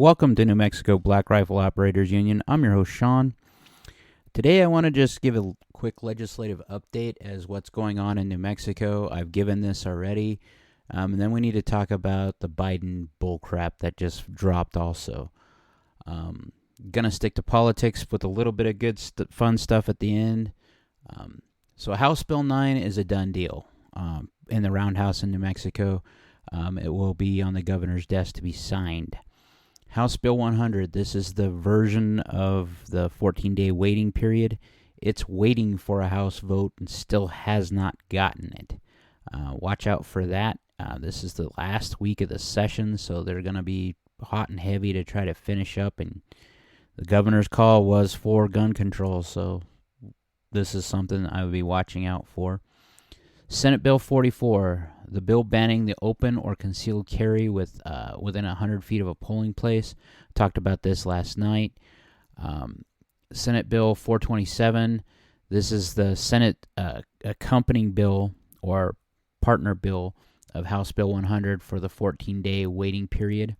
Welcome to New Mexico Black Rifle Operators Union. I'm your host, Sean. Today I want to just give a quick legislative update as what's going on in New Mexico. I've given this already. And then we need to talk about the Biden bullcrap that just dropped also. Gonna stick to politics with a little bit of good fun stuff at the end. So House Bill 9 is a done deal in the Roundhouse in New Mexico. It will be on the governor's desk to be signed. House Bill 100, this is the version of the 14-day waiting period. It's waiting for a House vote and still has not gotten it. Watch out for that. This is the last week of the session, so they're going to be hot and heavy to try to finish up. And the governor's call was for gun control, so this is something I would be watching out for. Senate Bill 44, the bill banning the open or concealed carry within 100 feet of a polling place. Talked about this last night. Senate Bill 427, this is the Senate accompanying bill or partner bill of House Bill 100 for the 14-day waiting period.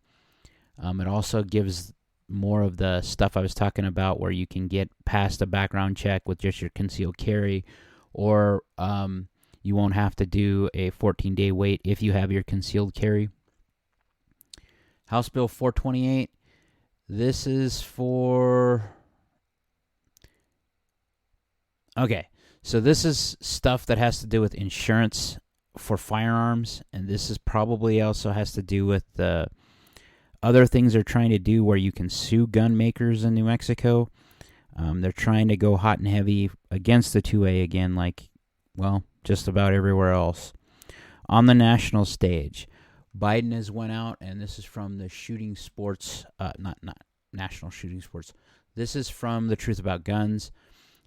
It also gives more of the stuff I was talking about where you can get past a background check with just your concealed carry, or you won't have to do a 14-day wait if you have your concealed carry. House Bill 428, this is for... Okay, so this is stuff that has to do with insurance for firearms, and this is probably also has to do with the other things they're trying to do where you can sue gun makers in New Mexico. They're trying to go hot and heavy against the 2A again, like, well, just about everywhere else. On the national stage, Biden has went out, and this is from the Shooting Sports, not National Shooting Sports. This is from The Truth About Guns.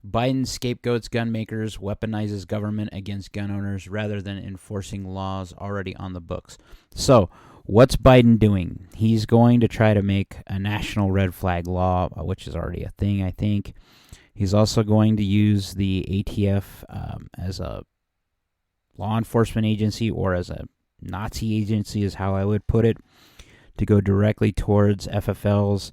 Biden scapegoats gun makers, weaponizes government against gun owners rather than enforcing laws already on the books. So, what's Biden doing? He's going to try to make a national red flag law, which is already a thing, I think. He's also going to use the ATF as a law enforcement agency, or as a Nazi agency is how I would put it, to go directly towards FFLs,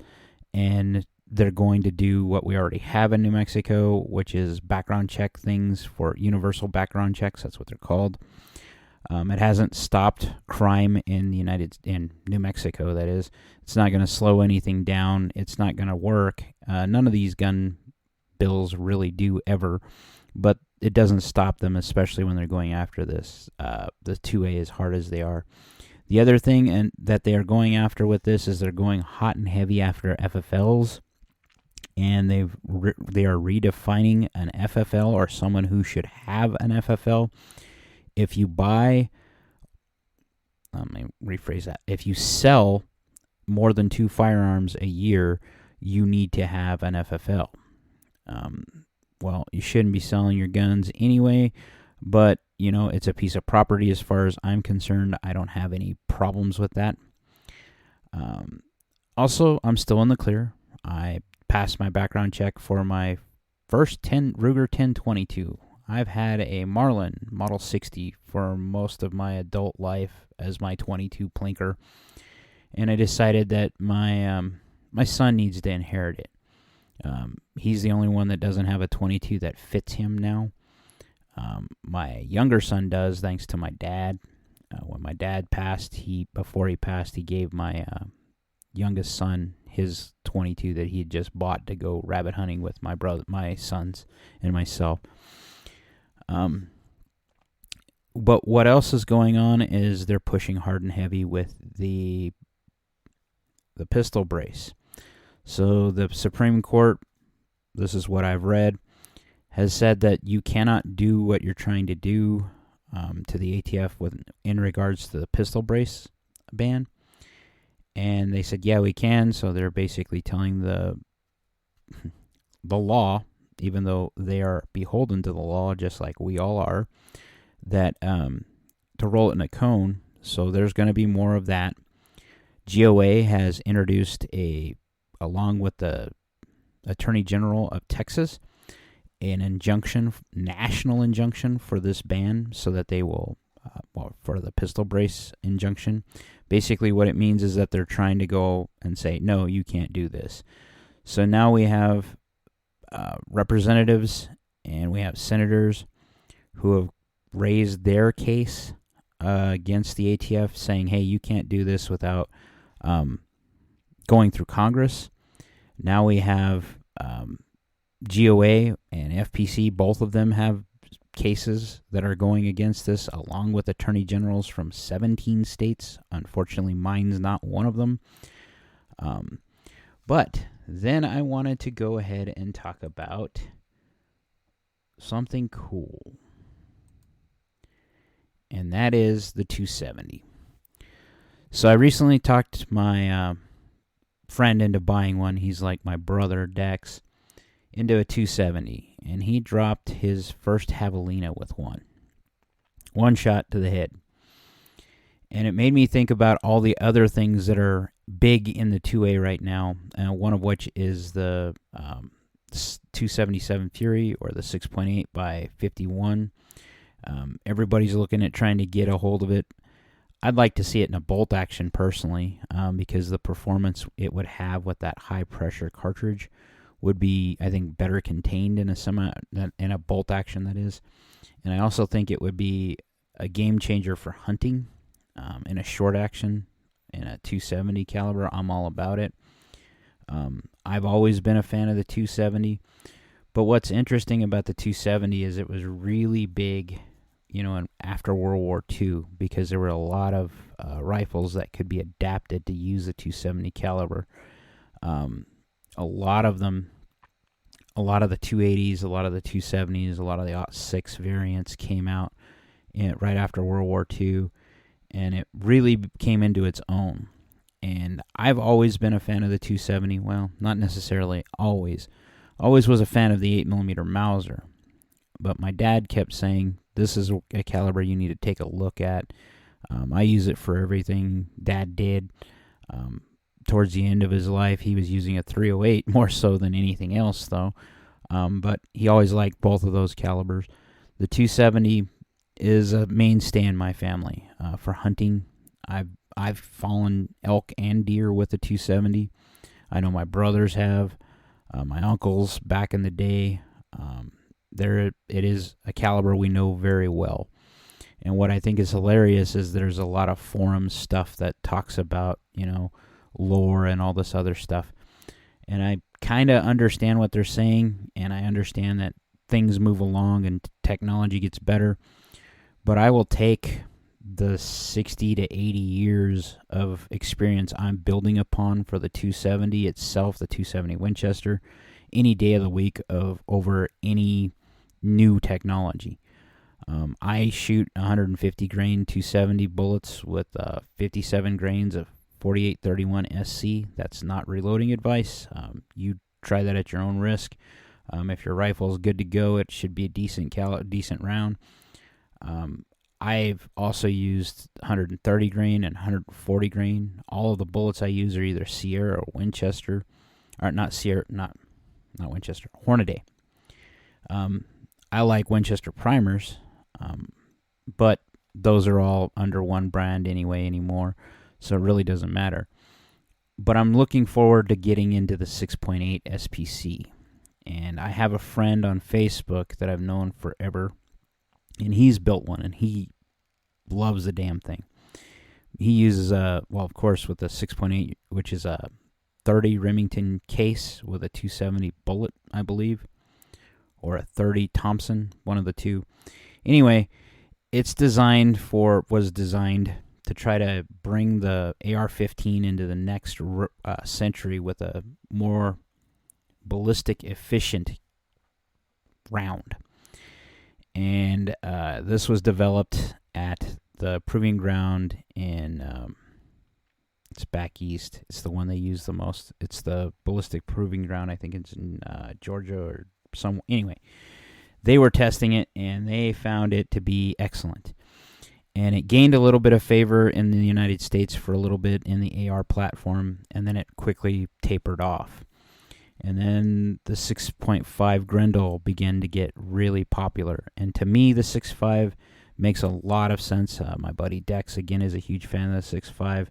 and they're going to do what we already have in New Mexico, which is background check things for universal background checks. That's what they're called. It hasn't stopped crime in New Mexico, that is. It's not going to slow anything down. It's not going to work. None of these gun bills really do ever, but it doesn't stop them, especially when they're going after this, the 2A, as hard as they are. The other thing that they are going after with this is they're going hot and heavy after FFLs, and they are redefining an FFL, or someone who should have an FFL. If you buy, let me rephrase that. If you sell more than 2 firearms a year, you need to have an FFL. Well, you shouldn't be selling your guns anyway, but, it's a piece of property as far as I'm concerned. I don't have any problems with that. Also, I'm still in the clear. I passed my background check for my first Ruger 10/22. I've had a Marlin Model 60 for most of my adult life as my 22 plinker, and I decided that my son needs to inherit it. He's the only one that doesn't have a 22 that fits him now. My younger son does, thanks to my dad. When my dad passed, before he passed, he gave my youngest son his 22 that he had just bought to go rabbit hunting with my sons, and myself. But what else is going on is they're pushing hard and heavy with the pistol brace. So the Supreme Court, this is what I've read, has said that you cannot do what you're trying to do to the ATF in regards to the pistol brace ban. And they said, yeah, we can. So they're basically telling the law, even though they are beholden to the law, just like we all are, that to roll it in a cone. So there's going to be more of that. GOA has introduced along with the Attorney General of Texas, an injunction, national injunction for this ban, so that they will, for the pistol brace injunction. Basically, what it means is that they're trying to go and say, no, you can't do this. So now we have representatives and we have senators who have raised their case against the ATF, saying, hey, you can't do this without going through Congress. Now we have GOA and FPC, both of them have cases that are going against this, along with attorney generals from 17 states. Unfortunately, mine's not one of them. But then I wanted to go ahead and talk about something cool, and that is the 270. So I recently talked my friend into buying one. He's like my brother, Dex, into a 270, and he dropped his first javelina with one shot to the head. And it made me think about all the other things that are big in the 2A right now, one of which is the 277 Fury, or the 6.8 by 51. Everybody's looking at trying to get a hold of it. I'd like to see it in a bolt action personally, because the performance it would have with that high pressure cartridge would be, I think, better contained in a bolt action, that is. And I also think it would be a game changer for hunting in a short action in a 270 caliber. I'm all about it. I've always been a fan of the 270, but what's interesting about the 270 is it was really big, after World War II, because there were a lot of rifles that could be adapted to use the 270 caliber. A lot of them, a lot of the 280s, a lot of the 270s, a lot of the 06 variants came out right after World War II, and it really came into its own. And I've always been a fan of the 270. Well, not necessarily always. Always was a fan of the 8mm Mauser. But my dad kept saying, this is a caliber you need to take a look at. I use it for everything. Dad did. Towards the end of his life, he was using a 308 more so than anything else, though. But he always liked both of those calibers. The 270 is a mainstay in my family for hunting. I've fallen elk and deer with the 270. I know my brothers have. My uncles back in the day. It is a caliber we know very well. And what I think is hilarious is there's a lot of forum stuff that talks about, lore and all this other stuff. And I kind of understand what they're saying, and I understand that things move along and technology gets better. But I will take the 60 to 80 years of experience I'm building upon for the 270 itself, the 270 Winchester, any day of the week over any new technology. I shoot 150 grain 270 bullets with 57 grains of 4831 SC. That's not reloading advice. You try that at your own risk. If your rifle is good to go, it should be a decent round. I've also used 130 grain and 140 grain. All of the bullets I use are either Sierra or Winchester, or not Sierra, not Winchester, Hornady. I like Winchester primers, but those are all under one brand anymore, so it really doesn't matter. But I'm looking forward to getting into the 6.8 SPC, and I have a friend on Facebook that I've known forever, and he's built one, and he loves the damn thing. He uses of course, with the 6.8, which is a 30 Remington case with a 270 bullet, I believe, or a 30 Thompson, one of the two. Anyway, was designed to try to bring the AR-15 into the next century with a more ballistic efficient round. And this was developed at the proving ground in, it's back east. It's the one they use the most. It's the ballistic proving ground. I think it's in Georgia or some. Anyway, they were testing it, and they found it to be excellent. And it gained a little bit of favor in the United States for a little bit in the AR platform, and then it quickly tapered off. And then the 6.5 Grendel began to get really popular. And to me, the 6.5 Makes a lot of sense. My buddy Dex, again, is a huge fan of the 6.5.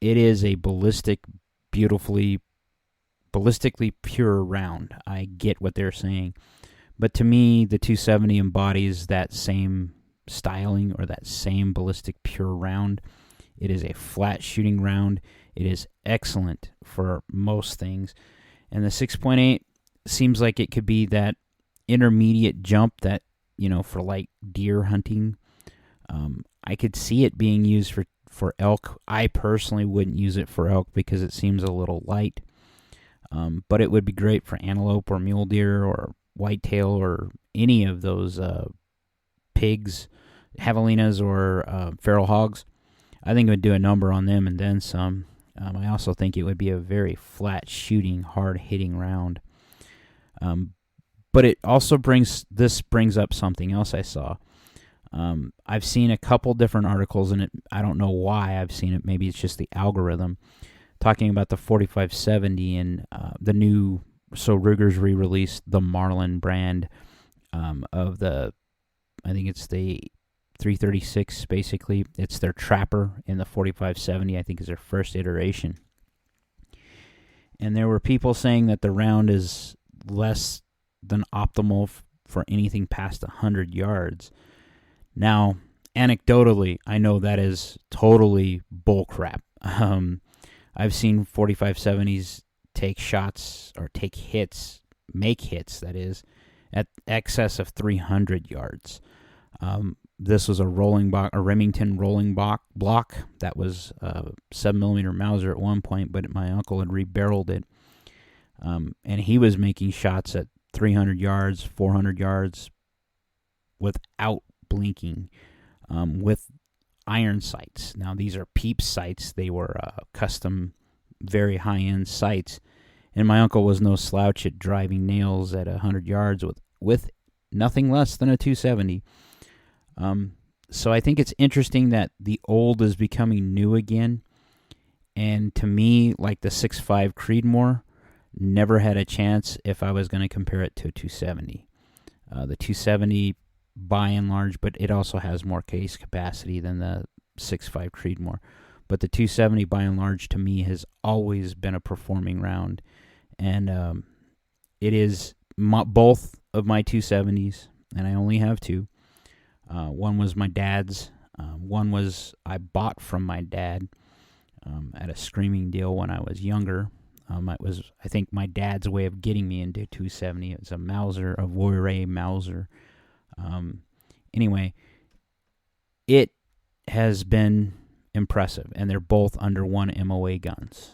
It is a ballistically pure round. I get what they're saying. But to me, the 270 embodies that same styling or that same ballistic pure round. It is a flat shooting round. It is excellent for most things. And the 6.8 seems like it could be that intermediate jump that, for like deer hunting. I could see it being used for elk. I personally wouldn't use it for elk because it seems a little light. But it would be great for antelope or mule deer or whitetail or any of those pigs, javelinas, or feral hogs. I think it would do a number on them and then some. I also think it would be a very flat shooting, hard hitting round. But it also brings up something else I saw. I've seen a couple different articles, and I don't know why I've seen it. Maybe it's just the algorithm talking about the 4570 and the new. So Ruger's re-released the Marlin brand of the, I think it's the 336. Basically, it's their Trapper in the 4570. I think is their first iteration. And there were people saying that the round is less than optimal for anything past 100 yards. Now, anecdotally, I know that is totally bullcrap. I've seen 4570s take shots or make hits, that is, at excess of 300 yards. This was a Remington rolling block that was a 7mm Mauser at one point, but my uncle had rebarreled it. And he was making shots at 300 yards, 400 yards without blinking, with iron sights. Now, these are Peep sights. They were custom, very high-end sights. And my uncle was no slouch at driving nails at 100 yards with nothing less than a 270. So I think it's interesting that the old is becoming new again. And to me, like the 6.5 Creedmoor, never had a chance if I was going to compare it to a 270. The 270, by and large, but it also has more case capacity than the 6.5 Creedmoor. But the 270, by and large, to me, has always been a performing round. And it is both of my 270s, and I only have two. One was my dad's. One was I bought from my dad at a screaming deal when I was younger. It was, I think, my dad's way of getting me into 270. It was a Mauser, a Voiray Mauser. Anyway, it has been impressive, and they're both under one MOA guns.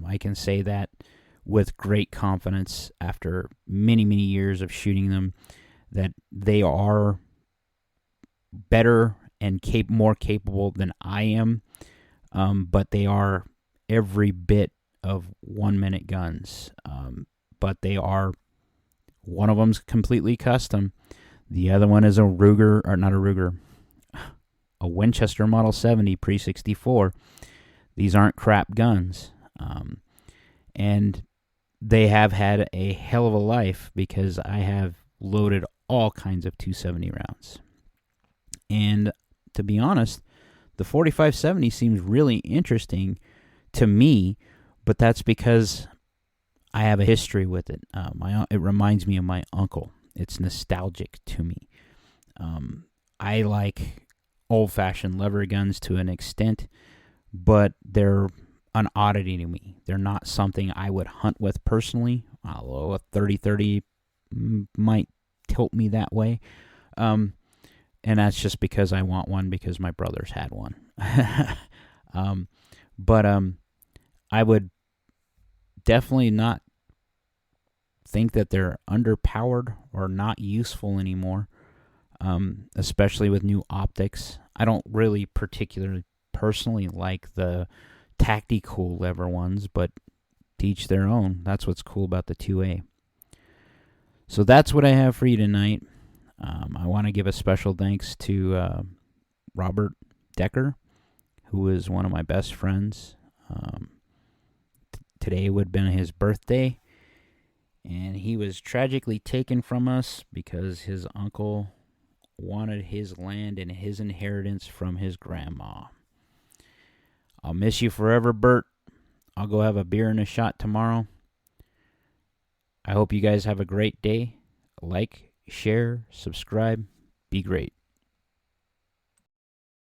I can say that with great confidence after many, many years of shooting them, that they are better and more capable than I am, but they are every bit of 1 minute guns. But they are, one of them's completely custom. The other one is a Winchester Model 70 Pre-64. These aren't crap guns. And they have had a hell of a life because I have loaded all kinds of 270 rounds. And to be honest, the 4570 seems really interesting to me, but that's because I have a history with it. It reminds me of my uncle. It's nostalgic to me. I like old-fashioned lever guns to an extent, but they're an oddity to me. They're not something I would hunt with personally, although a 30-30 might tilt me that way. And that's just because I want one because my brothers had one. But I would definitely not think that they're underpowered or not useful anymore, especially with new optics. I don't really particularly personally like the tactical lever ones, but to each their own. That's what's cool about the 2A. So that's what I have for you tonight. I want to give a special thanks to Robert Decker, who is one of my best friends. Today would have been his birthday, and he was tragically taken from us because his uncle wanted his land and his inheritance from his grandma. I'll miss you forever, Bert. I'll go have a beer and a shot tomorrow. I hope you guys have a great day. Like, share, subscribe. Be great.